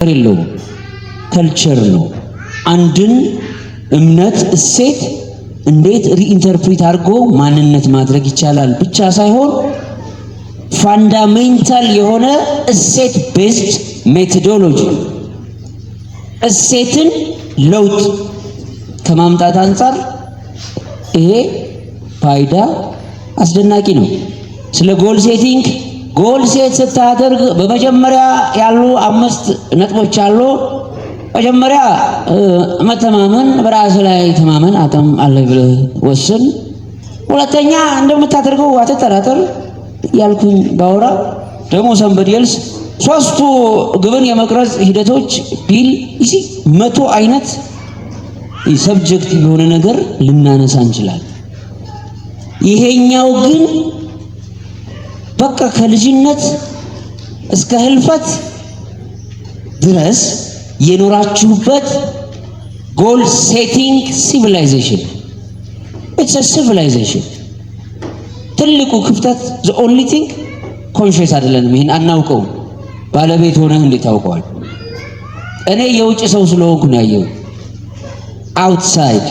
የለው ከልቸር ነው። አንድን እምነት እሴት እንዴት ሪኢንተርፕሪት አድርጎ ማንነት ማድረግ ይቻላል ብቻ ሳይሆን ፋንዳሜንታል የሆነ እሴት ቤዝድ ሜቶዶሎጂ እሴትን ለውጥ ከማምጣት አንፃር ይሄ ፋይዳ አስደናቂ ነው። ስለ ጎል ሴቲንግ ጎል ሴት ስታደርግ በመጀመሪያ ያሉ 5 ነጥቦች አሉ። መጀመሪያ መተማመን፣ በራስ ላይ ተማመን፣ አቅም አለ ብለህ ወስን። ሁለተኛ እንደምታደርገው አትጠራጠር ያልኩኝ ባወራ ደግሞ somebody else ሶስቱ ግብን የመቅረጽ ሂደቶች ቢል እሺ 100 አይነት ሰብጀክት የሆነ ነገር ልናነሳ እንችላለን። ይሄኛው ግን በቃ ከልጅነት እስከ ህልፈት ድረስ የኖራችሁበት ጎል ሴቲንግ ሲቪላይዜሽን it's a civilization። ትልቁ ክፍተት the only thing ኮንሺየስ አይደለንም። ይሄን አናውቀው። ባለቤት ሆነህ እንዴት ታውቀዋል? እኔ የውጭ ሰው ስለሆንኩ ነው ያየው። outside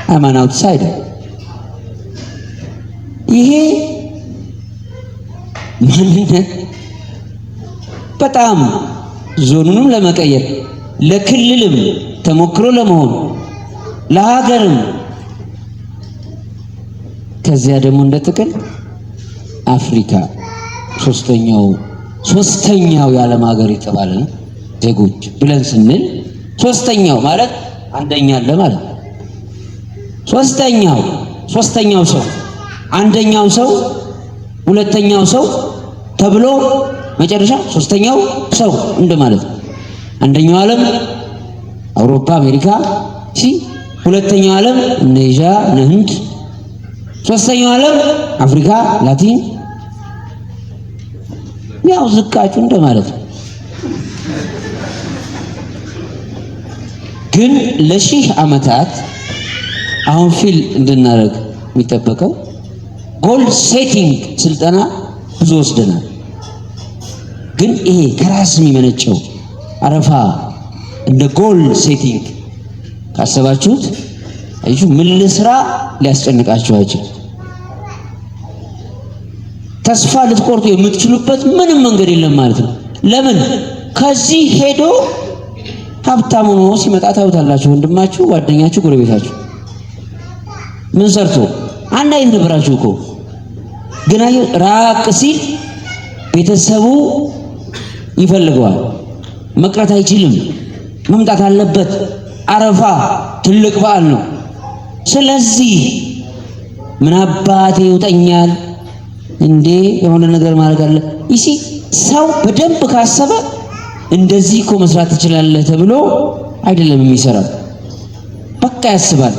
I'm an outsider። ይሄ ማንነት በጣም ዞኑንም ለመቀየር ለክልልም ተሞክሮ ለመሆን ለሀገርም ከዚያ ደግሞ እንደጥቅል አፍሪካ ሶስተኛው የዓለም ሀገር የተባለ ዜጎች ብለን ስንል ሶስተኛው ማለት አንደኛ አለ ማለት ሶስተኛው ሰው አንደኛው ሰው ሁለተኛው ሰው ተብሎ መጨረሻ ሶስተኛው ሰው እንደማለት ነው። አንደኛው ዓለም አውሮፓ፣ አሜሪካ፣ ሁለተኛው ዓለም ኤዥያ፣ ህንድ፣ ሶስተኛው ዓለም አፍሪካ፣ ላቲን ያው ዝቃጩ እንደማለት ነው። ግን ለሺህ ዓመታት አሁን ፊል እንድናደርግ የሚጠበቀው ጎል ሴቲንግ ስልጠና ብዙ ወስደናል። ግን ይሄ ከራስ የሚመነጨው አረፋ እንደ ጎል ሴቲንግ ካሰባችሁት ምን ልስራ ሊያስጨንቃችሁ አይችልም። ተስፋ ልትቆርጡ የምትችሉበት ምንም መንገድ የለም ማለት ነው። ለምን ከዚህ ሄዶ ሀብታም ሆኖ ሲመጣ ታዩታላችሁ። ወንድማችሁ፣ ጓደኛችሁ፣ ጎረቤታችሁ ምን ሰርቶ አንድ አይነት ነበራችሁ እኮ ግን ራቅ ሲል ቤተሰቡ ይፈልገዋል። መቅረት አይችልም፣ መምጣት አለበት። አረፋ ትልቅ በዓል ነው። ስለዚህ ምን አባቴ ይውጠኛል እንዴ የሆነ ነገር ማድረግ አለ። እሺ ሰው በደንብ ካሰበ እንደዚህ እኮ መስራት ትችላለህ ተብሎ አይደለም የሚሰራው፣ በቃ ያስባል።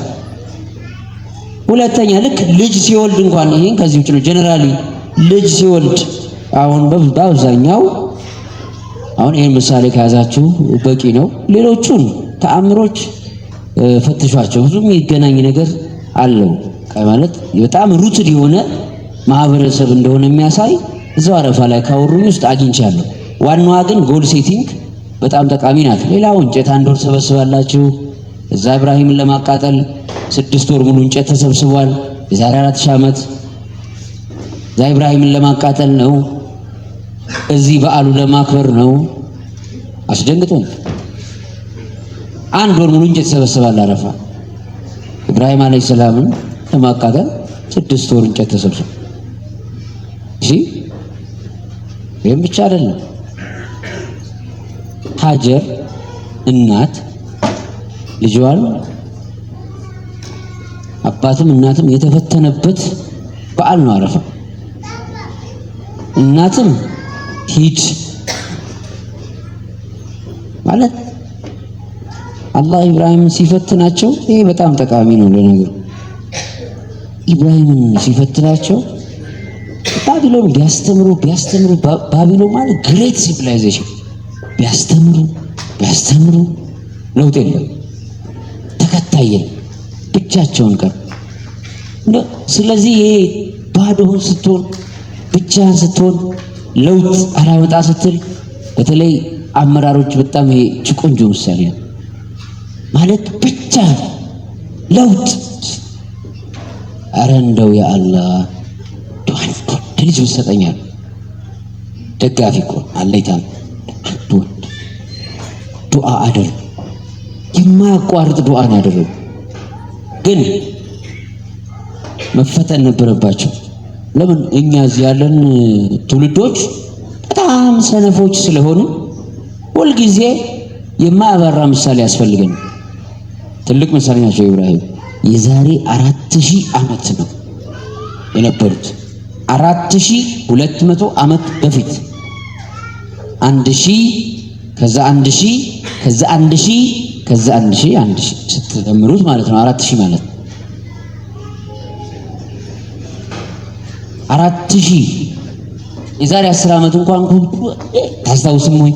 ሁለተኛ ልክ ልጅ ሲወልድ እንኳን ይሄን ከዚህ ውጭ ነው ጀነራሊ ልጅ ሲወልድ አሁን በአብዛኛው አሁን ይሄን ምሳሌ ከያዛችሁ በቂ ነው። ሌሎቹን ተአምሮች ፈትሿቸው፣ ብዙ የሚገናኝ ነገር አለው ማለት በጣም ሩትድ የሆነ ማህበረሰብ እንደሆነ የሚያሳይ እዛው አረፋ ላይ ካወሩኝ ውስጥ አግኝቻለሁ። ዋናዋ ግን ጎል ሴቲንግ በጣም ጠቃሚ ናት። ሌላው እንጨት 1 ወር ሰበስባላችሁ። እዛ ኢብራሂምን ለማቃጠል 6 ወር ሙሉ እንጨት ተሰብስቧል። የዛሬ 4000 ዓመት እዛ ኢብራሂምን ለማቃጠል ነው። እዚህ በዓሉ ለማክበር ነው። አስደንግጦኝ 1 ወር ሙሉ እንጨት ተሰበስባል። አረፋ ኢብራሂም አለይሂ ሰላምን ለማቃጠል 6 ወር እንጨት ተሰብስቧል። እሺ ይሄም ብቻ አይደለም። ሀጀር እናት ልጇን አባትም እናትም የተፈተነበት በዓል ነው አረፋ። እናትም ሂድ ማለት አላህ ኢብራሂምን ሲፈትናቸው ይሄ በጣም ጠቃሚ ነው ለነገሩ። ኢብራሂምን ሲፈትናቸው ባቢሎን ቢያስተምሩ ባቢሎን ማለት ግሬት ሲቪላይዜሽን ቢያስተምሩ ለውጥ የለም፣ ተከታይ የለም፣ ብቻቸውን ቀር። ስለዚህ ይሄ ባዶህን ስትሆን ብቻህን ስትሆን ለውጥ አላመጣ ስትል በተለይ አመራሮች በጣም ይሄ ቆንጆ ምሳሌ ነው ማለት ብቻ ለውጥ። ኧረ እንደው ያአላህ ዱዓን እኮ ልጅ ብትሰጠኛል ደጋፊ እኮ አለይታም ዱዓ አደረጉ። የማያቋርጥ ዱዓን አደረጉ። ግን መፈተን ነበረባቸው። ለምን እኛ እዚህ ያለን ትውልዶች በጣም ሰነፎች ስለሆኑ ሁልጊዜ የማያባራ ምሳሌ ያስፈልገን። ትልቅ ምሳሌ ናቸው ኢብራሂም። የዛሬ 4000 ዓመት ነው የነበሩት። 4200 ዓመት በፊት 1000 ከዛ 1000 ከዛ 1000 ከዛ 1000 ስትደምሩት ማለት ነው 4000 ማለት ነው። 4000 የዛሬ 10 ዓመት እንኳን ታስታውስም ወይ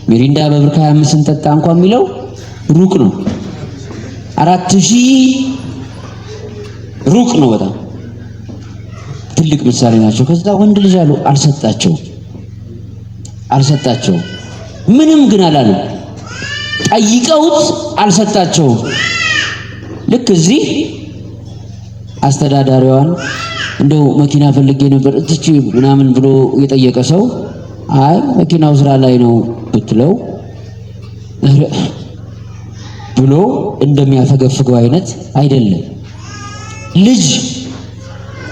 ሚሪንዳ በብር 25 እንጠጣ እንኳን የሚለው ሩቅ ነው። 4000 ሩቅ ነው። በጣም ትልቅ ምሳሌ ናቸው። ከዛ ወንድ ልጅ አሉ አልሰጣቸው ምንም ግን አላሉ። ጠይቀውት አልሰጣቸው። ልክ እዚህ አስተዳዳሪዋን እንደው መኪና ፈልጌ ነበር እትቺ ምናምን ብሎ የጠየቀ ሰው አይ መኪናው ስራ ላይ ነው ብትለው ብሎ እንደሚያፈገፍገው አይነት አይደለም። ልጅ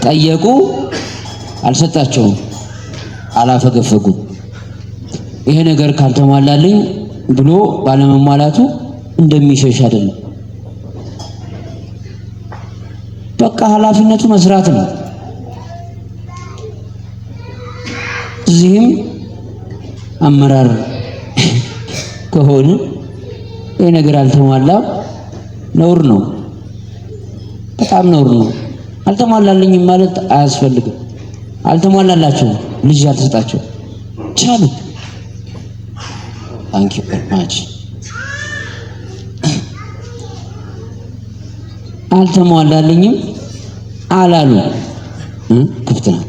ጠየቁ አልሰጣቸውም፣ አላፈገፈጉም። ይሄ ነገር ካልተሟላልኝ ብሎ ባለመሟላቱ እንደሚሸሽ አይደለም። በቃ ኃላፊነቱ መስራት ነው። እዚህም አመራር ከሆነ ይሄ ነገር አልተሟላም፣ ነውር ነው፣ በጣም ነውር ነው። አልተሟላልኝም ማለት አያስፈልግም። አልተሟላላቸው ልጅ አልተሰጣቸው ቻሉ። ታንክ ዩ ቬሪ ማች። አልተሟላልኝም አላሉ። ክፍት ነው።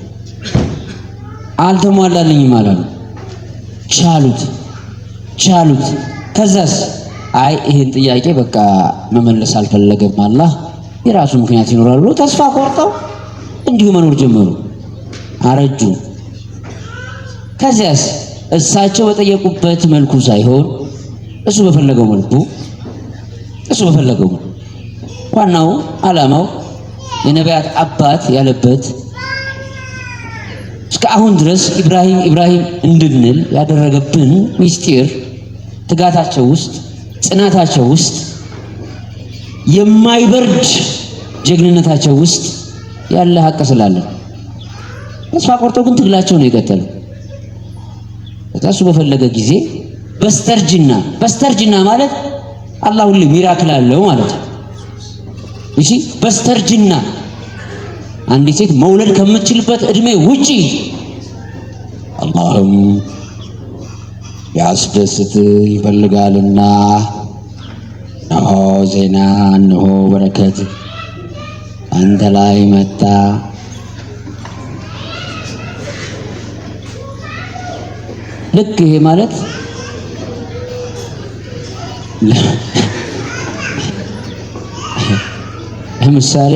አልተሟላልኝም አላሉ። ቻሉት። ከዛስ አይ ይሄን ጥያቄ በቃ መመለስ አልፈለገም አላህ የራሱ ምክንያት ይኖራል ብሎ ተስፋ ቆርጠው እንዲሁ መኖር ጀመሩ። አረጁ። ከዚያስ እሳቸው በጠየቁበት መልኩ ሳይሆን እሱ በፈለገው መልኩ ዋናው ዓላማው የነቢያት አባት ያለበት እስከ አሁን ድረስ ኢብራሂም እንድንል ያደረገብን ሚስጢር ትጋታቸው ውስጥ ጽናታቸው ውስጥ የማይበርድ ጀግንነታቸው ውስጥ ያለ ሀቅ ስላለ ተስፋ ቆርጠው ግን ትግላቸው ነው የቀጠለው። እሱ በፈለገ ጊዜ በስተርጅና ማለት አላህ ሁሉ ሚራክል አለው ማለት ነው። እሺ በስተርጅና አንዲት ሴት መውለድ ከምትችልበት እድሜ ውጪ አላህም ያስደስት ይፈልጋልና እነሆ ዜና እነሆ በረከት አንተ ላይ መጣ። ልክ ይሄ ማለት ለምሳሌ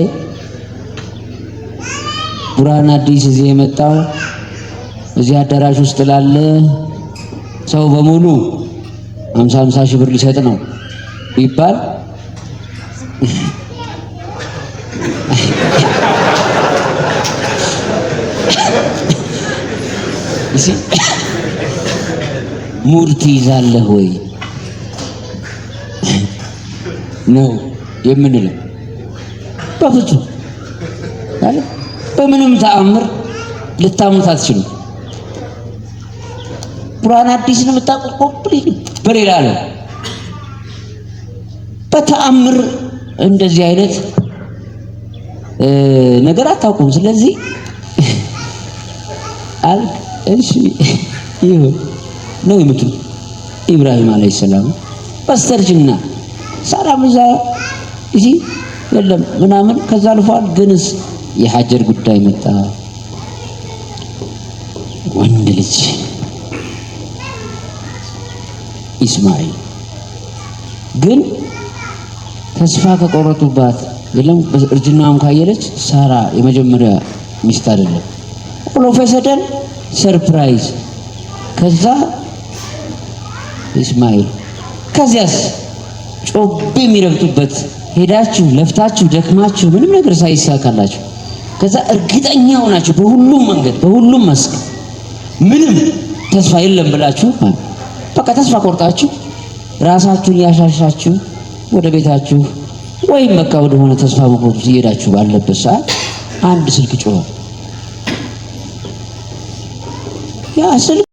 ቡራን አዲስ እዚህ የመጣው እዚህ አዳራሽ ውስጥ ላለ ሰው በሙሉ 50 ሺህ ብር ሊሰጥ ነው ቢባል እሺ ሙድ ትይዛለህ ወይ ነው የምንለው? በፍጹም ማለት በምንም ተአምር ልታምኑት አትችሉም። ቁርአን አዲስን የምታውቁት ኮምፕሊት በሌላ ነው። በተአምር እንደዚህ አይነት ነገር አታውቁም። ስለዚህ እሺ ይሁን ነው የምትሉ ኢብራሂም አለይሂ ሰላም በስተርጅና ሳራም እዛ እሺ የለም ምናምን ከዛ አልፏል። ግንስ የሀጀር ጉዳይ መጣ። ወንድ ልጅ ኢስማኤል ግን ተስፋ ከቆረጡባት የለም እርጅናዋም ካየለች ሳራ የመጀመሪያ ሚስት አይደለም ፕሮፌሰር ሰርፕራይዝ ከዛ ኢስማኤል ከዚያስ ጮቤ የሚረግጡበት ሄዳችሁ ለፍታችሁ ደክማችሁ ምንም ነገር ሳይሳካላችሁ ከዛ እርግጠኛ ሆናችሁ በሁሉም መንገድ በሁሉም መስክ ምንም ተስፋ የለም ብላችሁ በቃ ተስፋ ቆርጣችሁ ራሳችሁን ያሻሻችሁ ወደ ቤታችሁ ወይም በቃ ወደ ሆነ ተስፋ መቁረጥ እየሄዳችሁ ባለበት ሰዓት አንድ ስልክ ጮኸ። ያ ስልክ